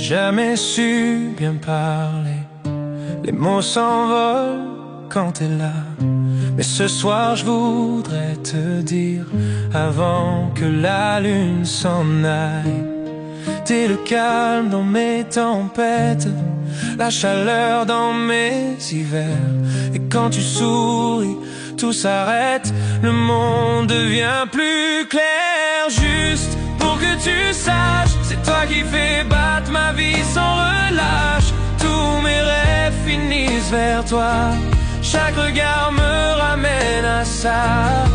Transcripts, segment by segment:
jamais su bien parler. Les mots s'envolent quand t'es là. Mais ce soir je voudrais te dire, avant que la lune s'en aille, t'es le calme dans mes tempêtes, la chaleur dans mes hivers. Et quand tu souris, tout s'arrête, le monde devient plus clair. Juste pour que tu saches, c'est toi qui fais battre ma vie sans relâche. Tous mes rêves finissent vers toi, chaque regard me ramène à ça.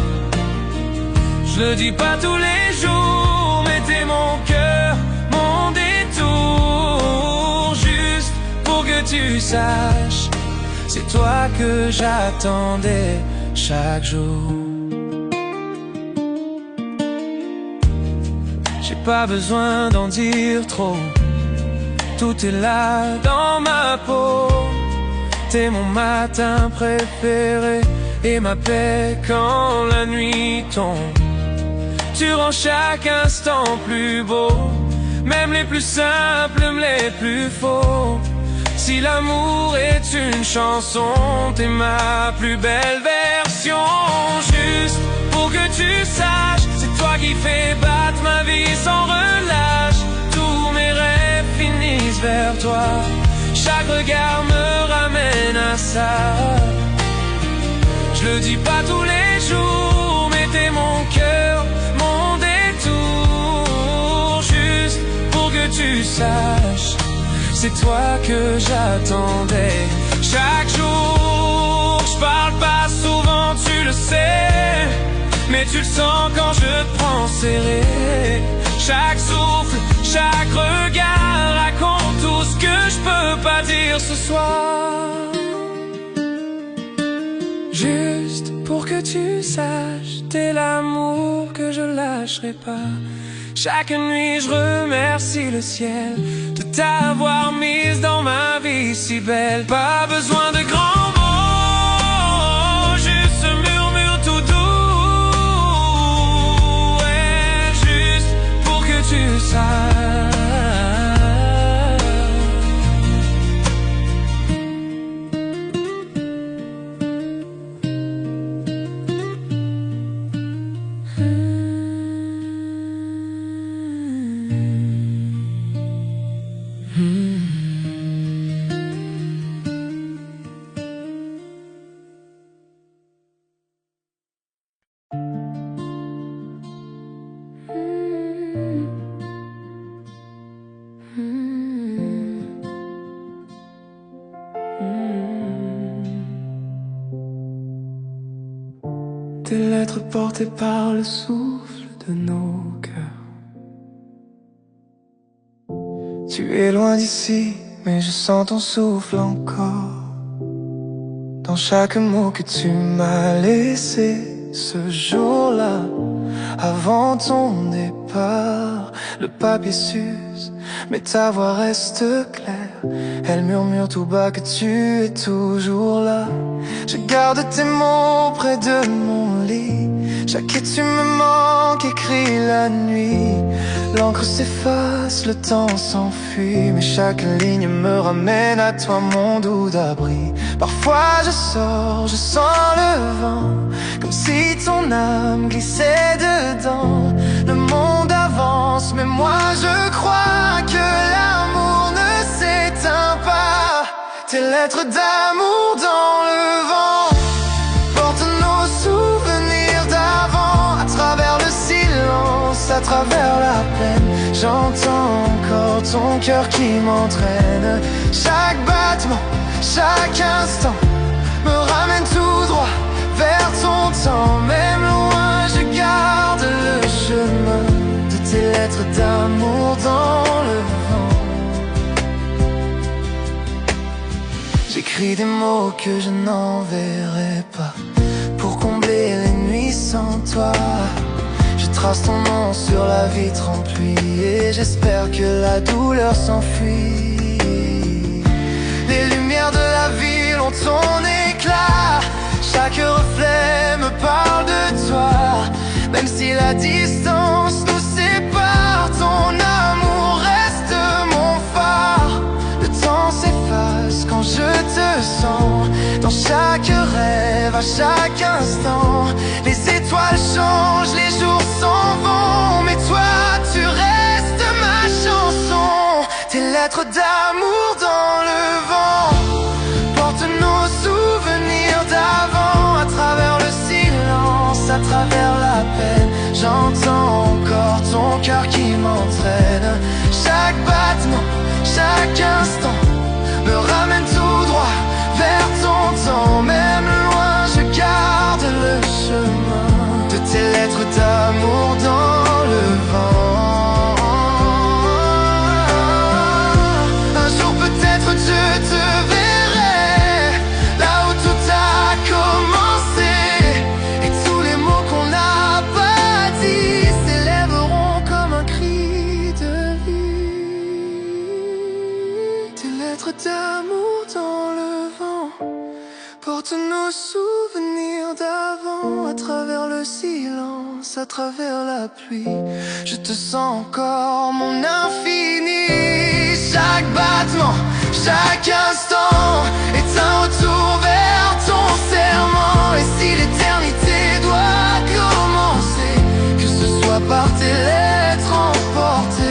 Je le dis pas tous les jours, mais t'es mon cœur, mon détour. Juste pour que tu saches, c'est toi que j'attendais chaque jour. J'ai pas besoin d'en dire trop, tout est là dans ma peau. T'es mon matin préféré et ma paix quand la nuit tombe. Tu rends chaque instant plus beau, même les plus simples, même les plus faux. Si l'amour est une chanson, t'es ma plus belle version. Juste pour que tu saches, c'est toi qui fais battre ma vie sans relâche. Tous mes rêves finissent vers toi, chaque regard me ramène à ça. Je le dis pas tous les jours, mais t'es mon cœur, mon détour. Juste pour que tu saches, c'est toi que j'attendais chaque jour. Je parle pas souvent, tu le sais, mais tu le sens quand je te prends serré. Chaque souffle, chaque regard raconte tout ce que je peux pas dire ce soir. Juste pour que tu saches, t'es l'amour que je lâcherai pas. Chaque nuit je remercie le ciel de t'avoir mise dans ma vie si belle. Pas besoin de grands mots, juste ce murmure tout doux. Ouais, juste pour que tu saches. Des lettres portées par le souffle de nos cœurs. Tu es loin d'ici, mais je sens ton souffle encore dans chaque mot que tu m'as laissé ce jour-là. Avant ton départ, le papier s'use, mais ta voix reste claire. Elle murmure tout bas que tu es toujours là. Je garde tes mots près de mon lit. Chaque et tu me manques, écrit la nuit. L'encre s'efface, le temps s'enfuit, mais chaque ligne me ramène à toi, mon doux abri. Parfois je sors, je sens le vent, comme si ton âme glissait dedans. Le monde avance, mais moi je crois que l'amour ne s'éteint pas. Tes lettres d'amour dans le vent portent nos souvenirs d'avant. À travers le silence, à travers la peine, j'entends encore ton cœur qui m'entraîne. Chaque battement, chaque instant me ramène tout droit vers ton temps. Même loin, je garde le chemin de tes lettres d'amour dans le vent. J'écris des mots que je n'enverrai pas pour combler les nuits sans toi. Je trace ton nom sur la vitre emplie et j'espère que la douleur s'enfuit. Les lumières de la ville ont ton éclat, chaque reflet me parle de toi. Même si la distance nous sépare, ton amour reste mon phare. dans chaque rêve, à chaque instant. Les étoiles changent, les jours s'en vont, mais toi tu restes ma chanson. Tes lettres d'amour dans le vent portent nos souvenirs d'avant. À travers le silence, à travers la peine, j'entends encore ton cœur qui m'entraîne. Chaque battement, chaque instant me ramène tout droit vers ton temps. Même loin, je garde le chemin de tes lettres d'amour dans le vent. Un jour peut-être je te verrai là où tout a commencé, et tous les mots qu'on n'a pas dit s'élèveront comme un cri de vie. Tes lettres d'amour dans le vent portent nos souvenirs d'avant. À travers le silence, à travers la pluie, je te sens encore mon infini. Chaque battement, chaque instant est un retour vers ton serment. Et si l'éternité doit commencer, que ce soit par tes lettres emportées.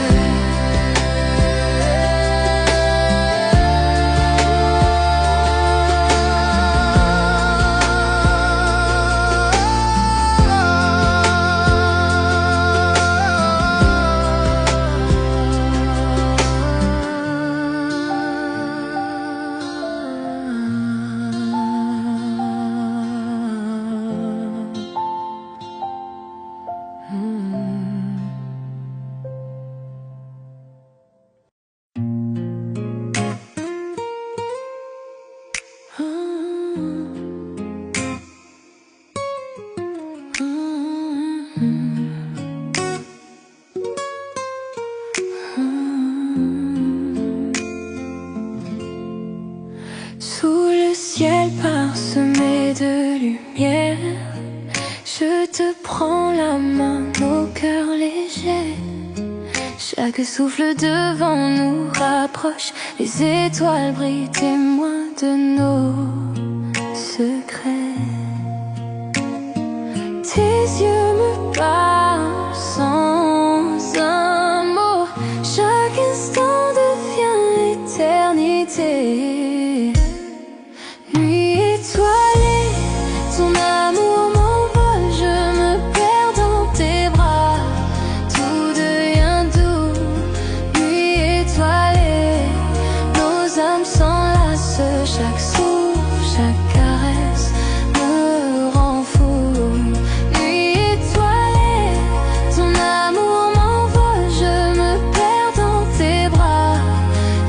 Sous le ciel parsemé de lumière, je te prends la main, nos cœurs légers. Chaque souffle devant nous rapproche, les étoiles brillent, témoins de nos secrets. Tes yeux me parlent sans un mot, chaque instant devient éternité. Nuit étoilée, ton amour m'envole, je me perds dans tes bras, tout devient doux. Nuit étoilée, nos âmes s'enlacent, chaque souffle, chaque caresse me rend fou. Nuit étoilée, ton amour m'envole, je me perds dans tes bras,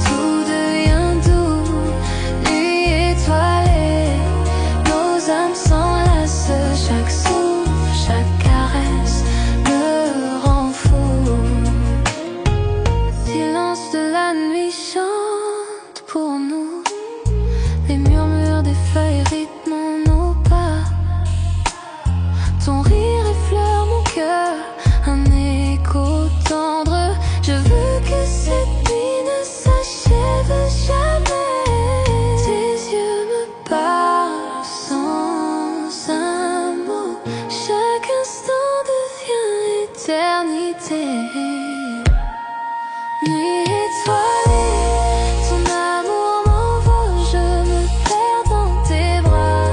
tout devient doux. Nuit étoilée, nos âmes s'enlacent, chaque souffle, chaque caresse me rend fou. Silence de la nuit chante pour nous, les murmures des feuilles rythment nos pas. Ton rire effleure mon cœur, un écho tendre. Je veux que cette nuit ne s'achève jamais. Tes yeux me parlent sans un mot, chaque instant devient éternité. Nuit étoilée, ton amour m'envole, je me perds dans tes bras,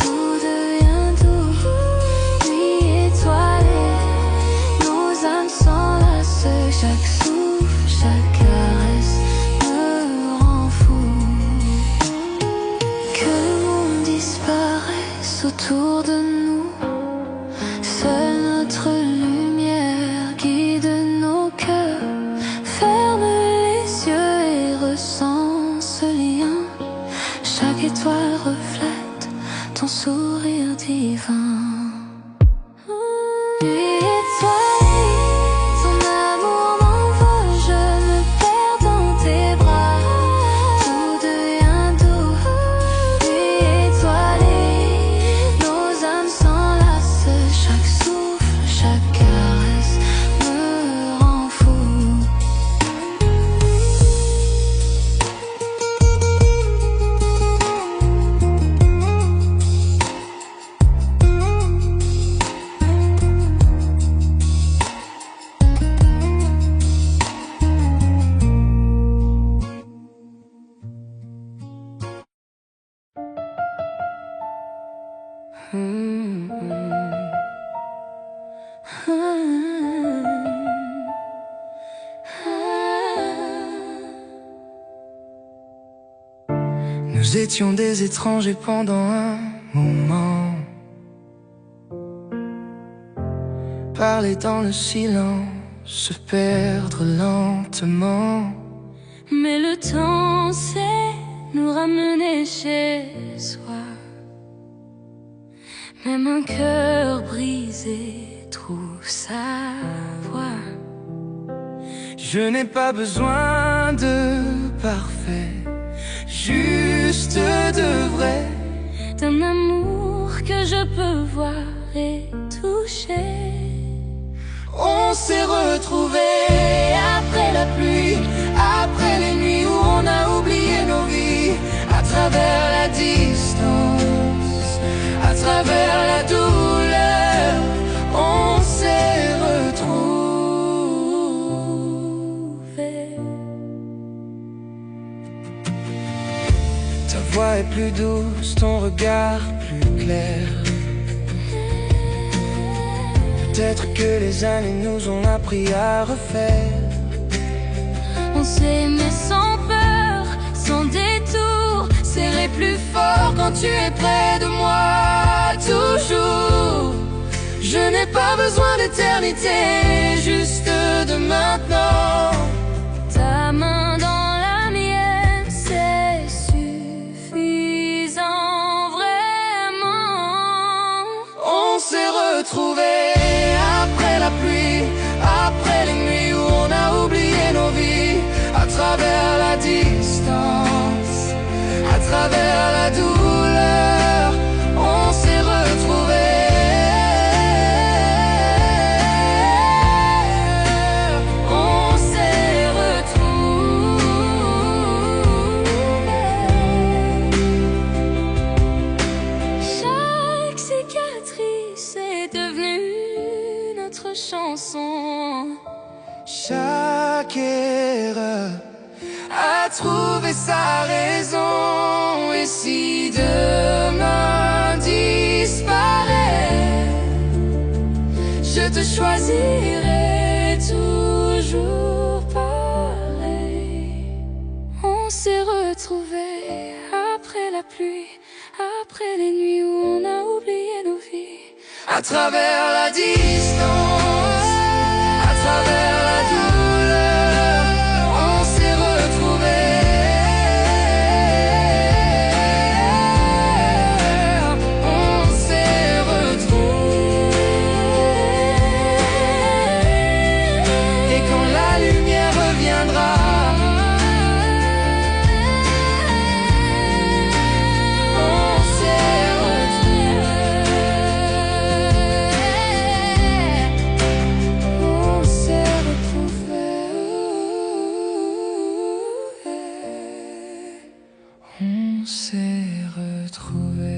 tout devient doux. Nuit étoilée, nos âmes s'enlacent, chaque souffle, chaque caresse me rend fou. Que le monde disparaisse autour de nous, seule notre lumière guide nos cœurs. Ferme les yeux et ressens ce lien, chaque étoile reflète ton sourire divin. Nuit étoilée, ton amour m'envole, je me perds dans tes bras, tout devient doux. Nuit étoilée, nos âmes s'enlacent, chaque souffle, chaque caresse me rend fou. Nous étions des étrangers pendant un moment, parler dans le silence, se perdre lentement. Mais le temps sait nous ramener chez soi. Même un cœur brisé trouve sa voie. Je n'ai pas besoin de parfait, juste de vrai, d'un amour que je peux voir et toucher. On s'est retrouvés après la pluie, après les nuits où on a oublié nos vies, à travers la distance, à travers la douleur, on s'est retrouvés. Ta voix est plus douce, ton regard plus clair. Peut-être que les années nous ont appris à refaire. On s'est aimé sans peur, sans détour, serré plus fort quand tu es près de moi, toujours. Je n'ai pas besoin d'éternité, juste de maintenant. Ta main dans la mienne, c'est suffisant, vraiment. On s'est retrouvés après la pluie, après les nuits où on a oublié nos vies, à travers la distance, à travers la douleur, on s'est retrouvés. On s'est retrouvés. Chaque cicatrice est devenue notre chanson. Chaque erreur a trouvé sa raison. Et si demain disparaît, je te choisirai toujours pareil. On s'est retrouvés après la pluie, après les nuits où on a oublié nos vies, à travers la distance, à travers la douleur, on s'est retrouvés. On s'est retrouvés. Et quand la lumière reviendra, on s'est retrouvés. On s'est retrouvés. On s'est retrouvés.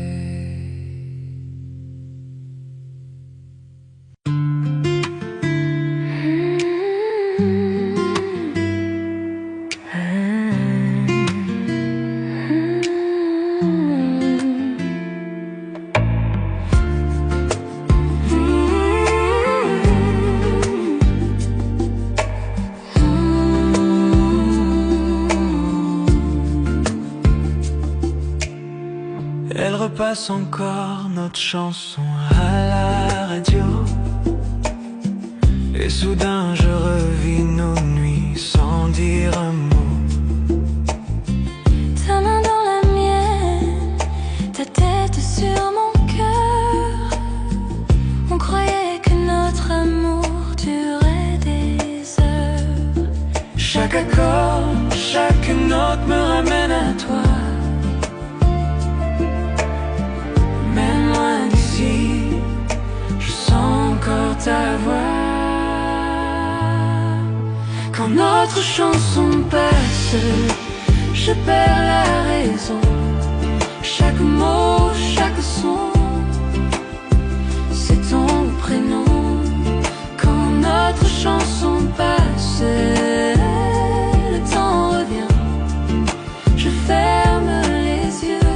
Elle repasse encore notre chanson à la radio. Et soudain je revis nos nuits sans dire un mot. Ta main dans la mienne, ta tête sur mon cœur. On croyait que notre amour durait des heures. Chaque accord, chaque note me ramène à toi. Même loin d'ici, je sens encore ta voix. Quand notre chanson passe, je perds la raison. Chaque mot, chaque son, c'est ton prénom. Quand notre chanson passe, le temps revient. Je ferme les yeux,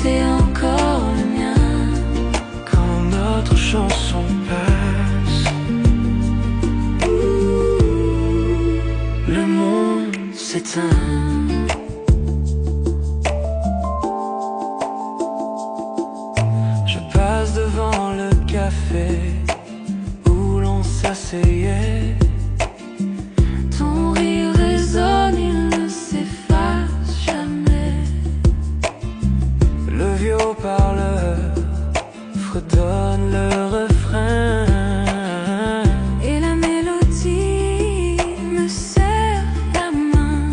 t'es encore le mien. Je passe devant le café où l'on s'asseyait. Ton rire résonne, il ne s'efface jamais. Le vieux haut-parleur fredonne le refrain. Et la mélodie me serre la main.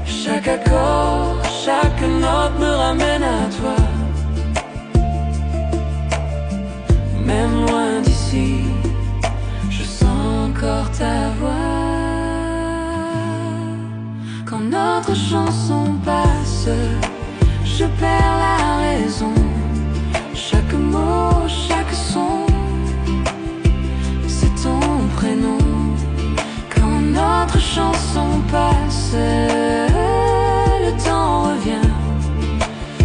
Chaque accord, chaque note me ramène à toi. Même loin d'ici, je sens encore ta voix. Quand notre chanson passe, je perds la raison. Chaque mot, chaque son, c'est ton prénom. Quand notre chanson passe, le temps revient.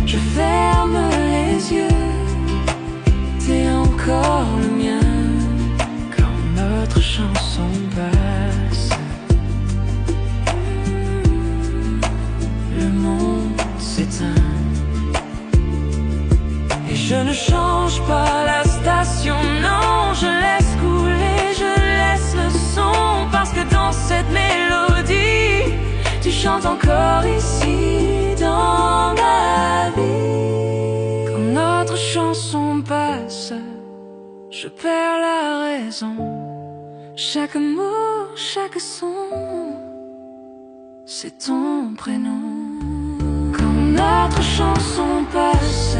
Je ferme les yeux, t'es encore le mien. Quand notre chanson passe, le monde s'éteint. Et je ne change pas la station, non, je laisse couler, je laisse le son. Parce que dans cette mélodie, tu chantes encore ici dans ma vie. Quand notre chanson passe, je perds la raison. Chaque mot, chaque son, c'est ton prénom. Quand notre chanson passe,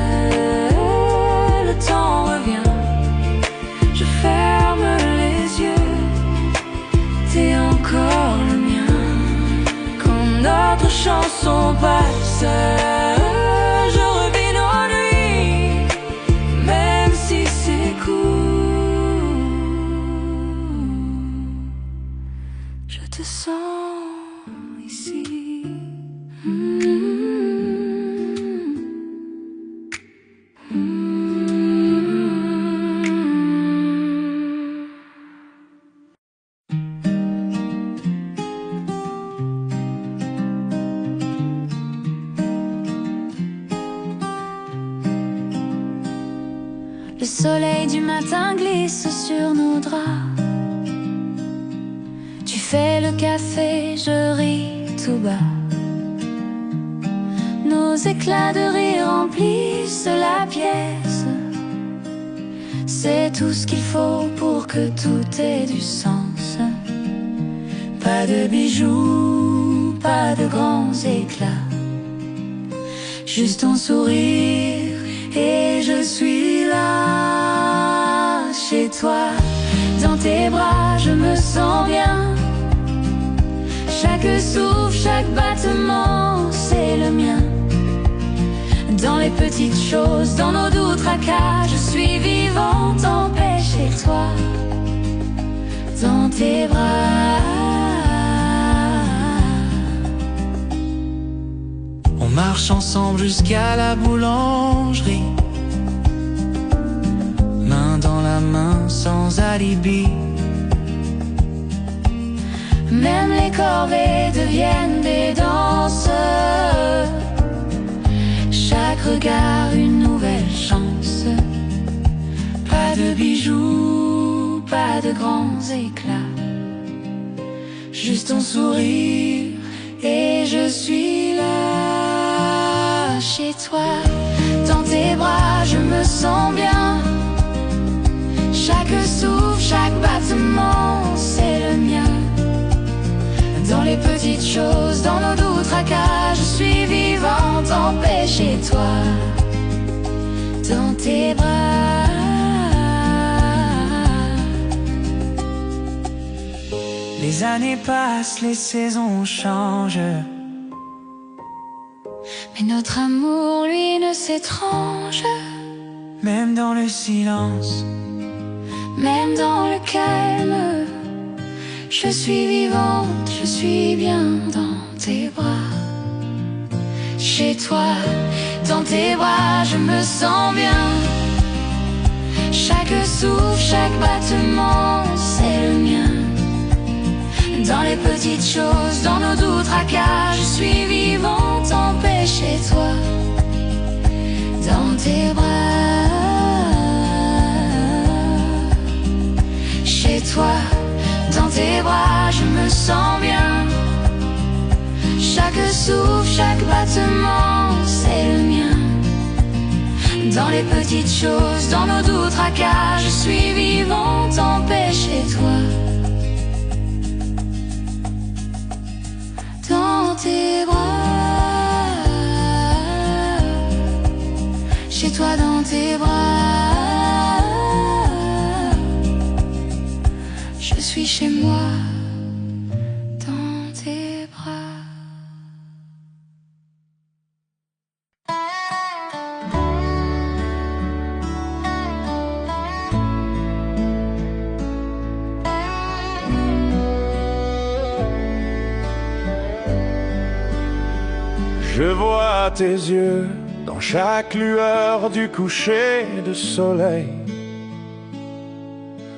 le temps revient. Je ferme les yeux, t'es encore le mien. Quand notre chanson passe, je revis nos nuits, même si c'est court. Je te sens ici. Le soleil du matin glisse sur nos draps. Tu fais le café, je ris tout bas. Nos éclats de rire remplissent la pièce. C'est tout ce qu'il faut pour que tout ait du sens. Pas de bijoux, pas de grands éclats, juste ton sourire et je suis là. Chez toi, dans tes bras, je me sens bien. Chaque souffle, chaque battement, c'est le mien. Dans les petites choses, dans nos doux tracas, je suis vivante en paix chez toi, dans tes bras. on marche ensemble jusqu'à la boulangerie, main dans la main sans alibi. Même les corvées deviennent des danses. Chaque regard une nouvelle chance. Pas de bijoux, pas de grands éclats, juste ton sourire et je suis là. Chez toi, dans tes bras, je me sens bien. Chaque souffle, chaque battement, c'est le mien. Dans les petites choses, dans nos doux tracas, je suis vivante en paix chez toi, dans tes bras. Les années passent, les saisons changent, mais notre amour, lui, ne s'étrange. même dans le silence, même dans le calme, je suis vivante, je suis bien dans tes bras. Chez toi, dans tes bras, je me sens bien. Chaque souffle, chaque battement, c'est le mien. Dans les petites choses, dans nos doux tracas, je suis vivante en paix chez toi. Dans tes bras, chez toi, dans tes bras, je me sens bien. Chaque souffle, chaque battement, c'est le mien. Dans les petites choses, dans nos doux tracas, je suis vivante en paix chez toi. Dans tes bras, chez toi dans tes bras, je suis chez moi. Dans tes bras. Je vois tes yeux dans chaque lueur du coucher de soleil.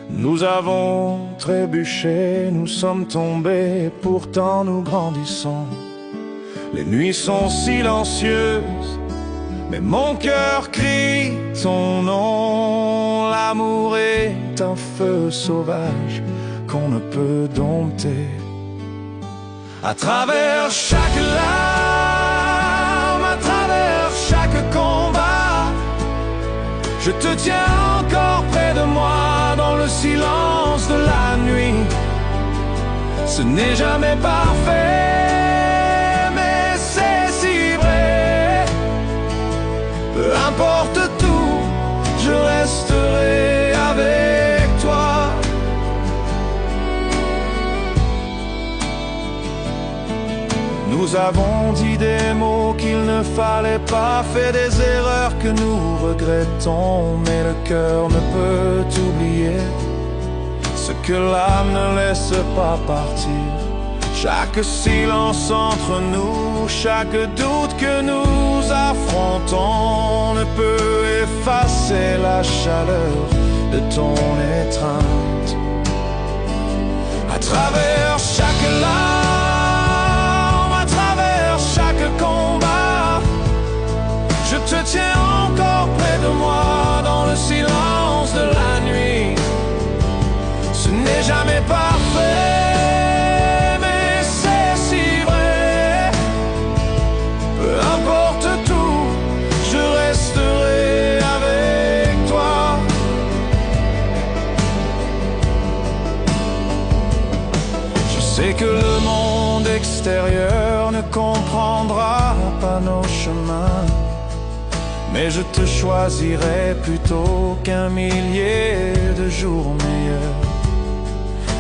Nous avons trébuché, nous sommes tombés, pourtant nous grandissons. Les nuits sont silencieuses, mais mon cœur crie ton nom. L'amour est un feu sauvage qu'on ne peut dompter. À travers chaque larme, à travers chaque combat, je te tiens encore près de moi dans le silence de la nuit. Ce n'est jamais parfait, mais c'est si vrai. Peu importe tout, je resterai avec toi. Nous avons dit des mots qu'il ne fallait pas, fait des erreurs que nous regrettons, mais le cœur ne peut oublier ce que l'âme ne laisse pas partir. Chaque silence entre nous, chaque doute que nous affrontons ne peut effacer la chaleur de ton étreinte. À travers chaque larme, à travers chaque combat, je te tiens encore près de moi dans le silence de la nuit. Ce n'est jamais parfait, mais c'est si vrai. Peu importe tout, je resterai avec toi. Je sais que le monde extérieur ne comprendra pas nos chemins, mais je te choisirai plutôt qu'un millier de jours meilleurs.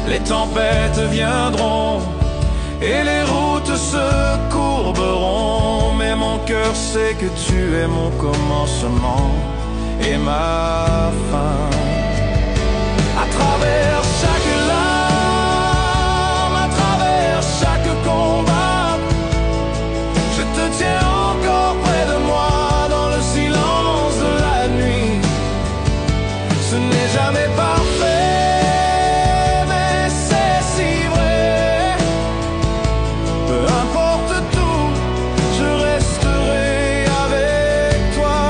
Les tempêtes viendront et les routes se courberont, mais mon cœur sait que tu es mon commencement et ma fin. À travers chaque larme, à travers chaque combat, je te tiens encore près de moi dans le silence de la nuit. Ce n'est jamais parfait, mais c'est si vrai. Peu importe tout, je resterai avec toi.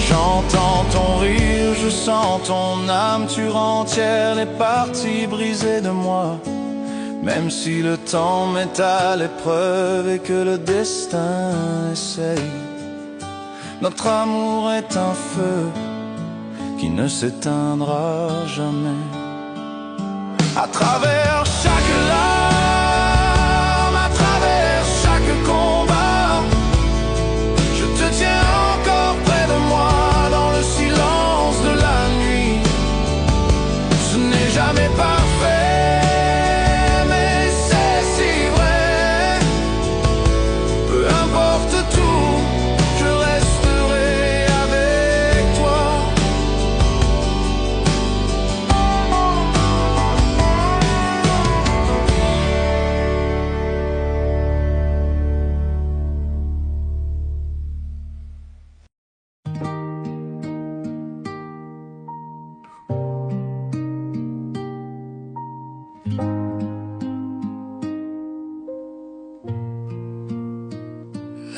J'entends ton rire, je sens ton âme, tu rentières les parties brisées de moi. Même si le temps met à l'épreuve et que le destin essaye, notre amour est un feu qui ne s'éteindra jamais. À travers chaque larme, à travers chaque combat, je te tiens encore près de moi dans le silence de la nuit. Ce n'est jamais parfait, mais c'est si vrai. Peu importe tout, je resterai avec toi.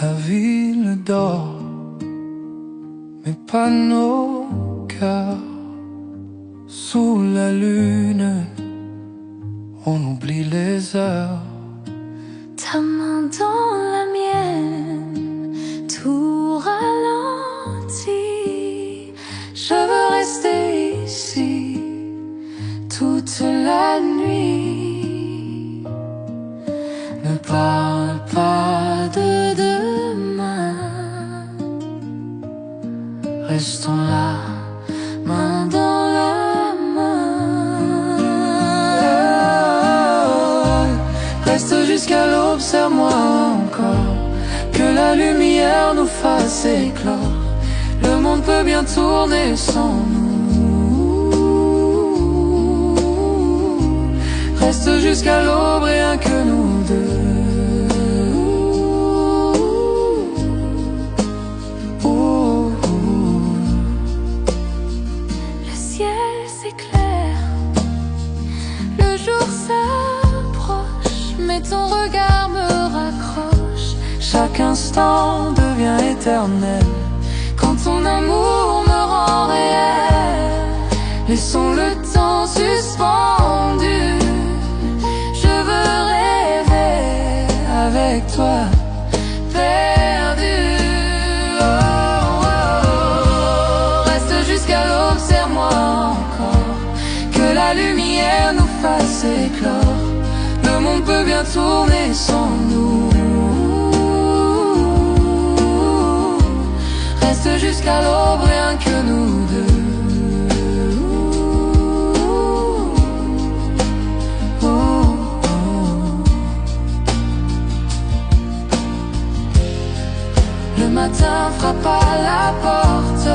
La ville dort, mais pas nos cœurs. Sous la lune, on oublie les heures. Ta main dans la mienne, tout ralentit. Je veux rester ici toute la nuit. Ne parle pas de demain. Restons là, main dans la main. Reste jusqu'à l'aube, serre-moi encore, que la lumière nous fasse éclore. Le monde peut bien tourner sans nous. Reste jusqu'à l'aube, rien que nous deux. Le ciel s'éclaire, le jour s'approche, mais ton regard me raccroche. Chaque instant devient éternel quand ton amour me rend réel. Laissons le temps suspendu. Je veux rêver avec toi, perdu. Oh, oh, oh. Reste jusqu'à l'aube, serre-moi encore, que la lumière nous fasse éclore. Le monde peut bien tourner sans nous. Reste jusqu'à l'aube, rien que nous deux. Oh, oh. Le matin frappe à la porte,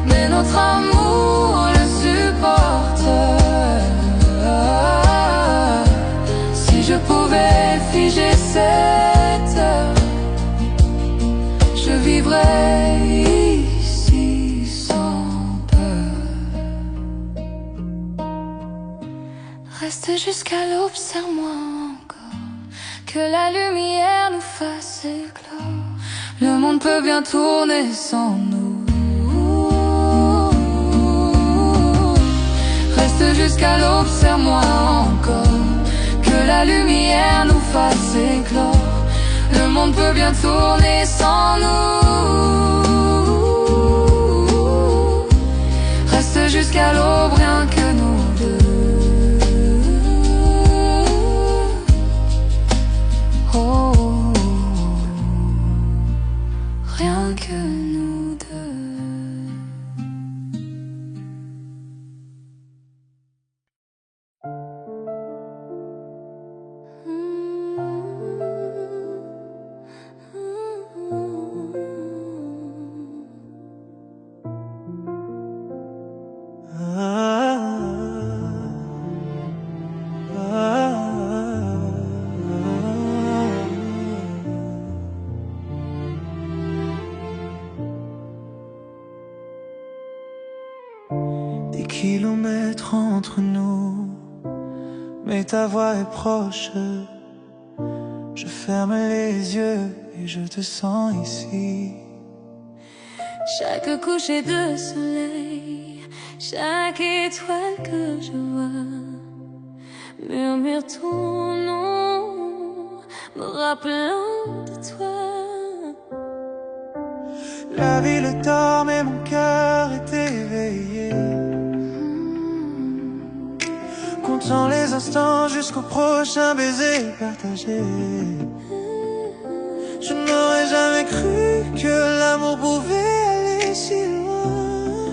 mais notre amour le supporte. Si je pouvais figer cette heure, je vivrai ici sans peur. Reste jusqu'à l'aube, serre-moi encore, que la lumière nous fasse éclore. Le monde peut bien tourner sans nous. Reste jusqu'à l'aube, serre-moi encore, que la lumière nous fasse éclore. Le monde peut bien tourner sans nous. Reste jusqu'à l'aube, rien que nous deux. Oh, rien que nous deux. Des kilomètres entre nous, mais ta voix est proche. Je ferme les yeux et je te sens ici. Chaque coucher de soleil, chaque étoile que je vois murmure ton nom, me rappelant de toi. La ville dort mais mon cœur est éveillé, comptant les instants jusqu'au prochain baiser partagé. Je n'aurais jamais cru que l'amour pouvait aller si loin,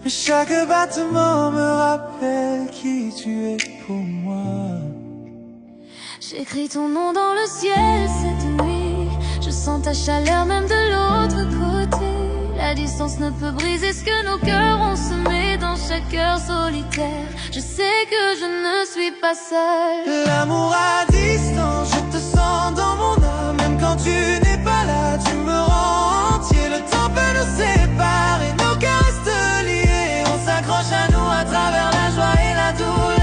mais chaque battement me rappelle qui tu es pour moi. J'écris ton nom dans le ciel cette nuit, je sens ta chaleur même de l'autre côté. La distance ne peut briser ce que nos cœurs ont semé dans chaque heure solitaire. Je sais que je ne suis pas seule. L'amour à distance, je te sens dans mon âme. Même quand tu n'es pas là, tu me rends entier. Le temps peut nous séparer, nos cœurs restent liés. On s'accroche à nous à travers la joie et la douleur.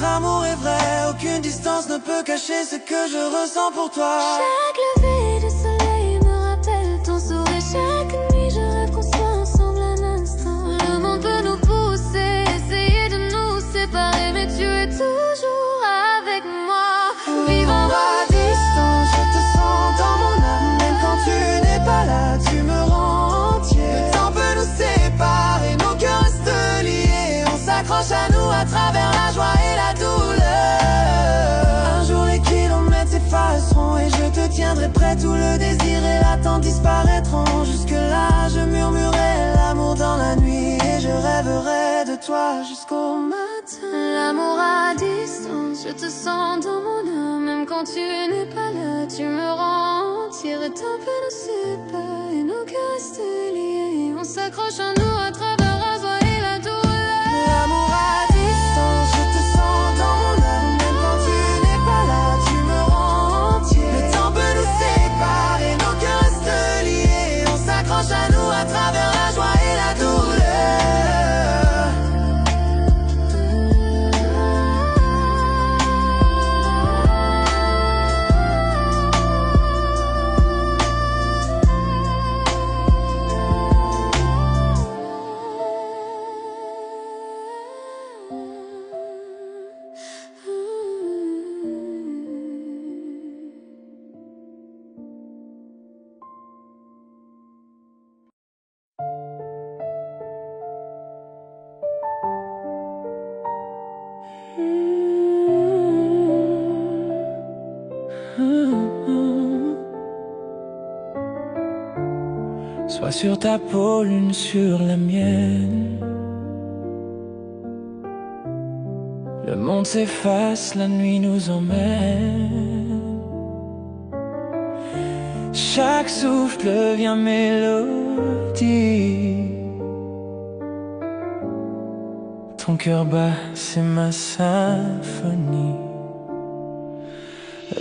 notre amour est vrai. Aucune distance ne peut cacher ce que je ressens pour toi. Chaque lever de soleil me rappelle ton sourire. Chaque nuit je rêve qu'on soit ensemble un instant. Le monde peut nous pousser, essayer de nous séparer, mais tu es toujours avec moi. Vivant à distance, je te sens dans mon âme. Même quand tu n'es pas là, tu me rends entier. Le temps peut nous séparer, nos cœurs restent liés. On s'accroche à nous à travers la joie et la douleur. Un jour les kilomètres s'effaceront et je te tiendrai prêt. Tout le désir et l'attente disparaîtront. Jusque là je murmurerai l'amour dans la nuit et je rêverai de toi jusqu'au matin. L'amour à distance, je te sens dans mon âme. Même quand tu n'es pas là, tu me rends entière. Le temps peut nous séparer, nos cœurs restent liés. On s'accroche à nous à travers la joie et la douleur. L'amour à distance, je te sens dans mon âme. Même quand tu n'es pas là, tu me rends entier. Le temps peut nous séparer, nos cœurs restent liés. On s'accroche à nous à travers la joie et la douleur. Sois sur ta peau, l'une sur la mienne. Le monde s'efface, la nuit nous emmène. Chaque souffle devient mélodie. Ton cœur bat, c'est ma symphonie.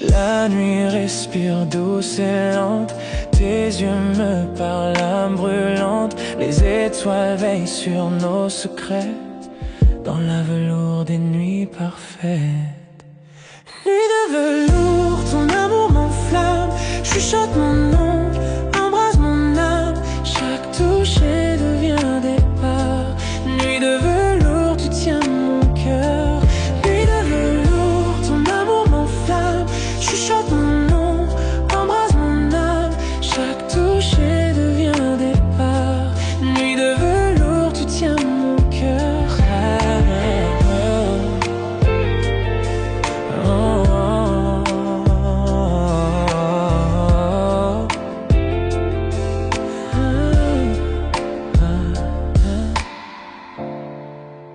La nuit respire douce et lente. Tes yeux me parlent, âme brûlante. Les étoiles veillent sur nos secrets dans la velours des nuits parfaites. Nuit de velours, ton amour m'enflamme. Chuchote mon nom, embrasse mon âme. Chaque toucher devient départ. Nuit de velours, tu tiens mon cœur. Nuit de velours, ton amour m'enflamme. Chuchote mon nom, embrasse mon âme. Chaque toucher devient départ. Nuit de velours, tu tiens mon cœur.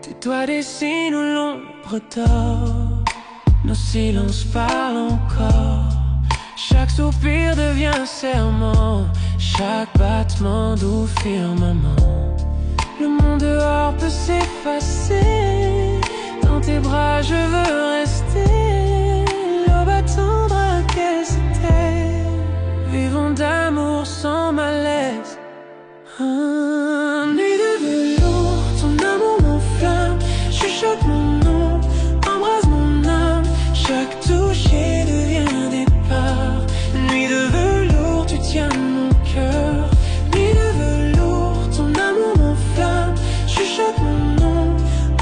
Tes doigts dessinent où l'ombre dort. Nos silences parlent encore. Chaque soupir devient un serment. Chaque battement doux firmament. Le monde dehors peut s'effacer. Dans tes bras je veux rester. L'aube attendra qu'elle s'éteigne. Vivons d'amour sans malaise. Nuit de velours, ton amour m'enflamme. Chuchote mon nom, embrasse mon âme. Chaque toucher devient départ. Nuit de velours, tu tiens mon cœur. Nuit de velours, ton amour m'enflamme. Chuchote mon nom,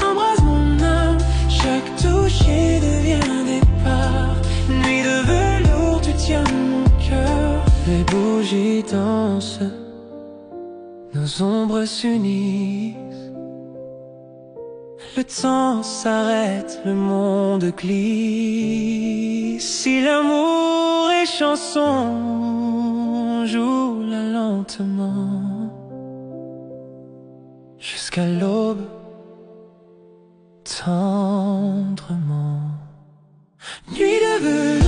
embrasse mon âme. Chaque toucher devient départ. Nuit de velours, tu tiens mon cœur. Les bougies dansent, nos ombres s'unissent. Le temps s'arrête, le monde glisse. Si l'amour est chanson, joue-la lentement. Jusqu'à l'aube, tendrement. Nuit de velours.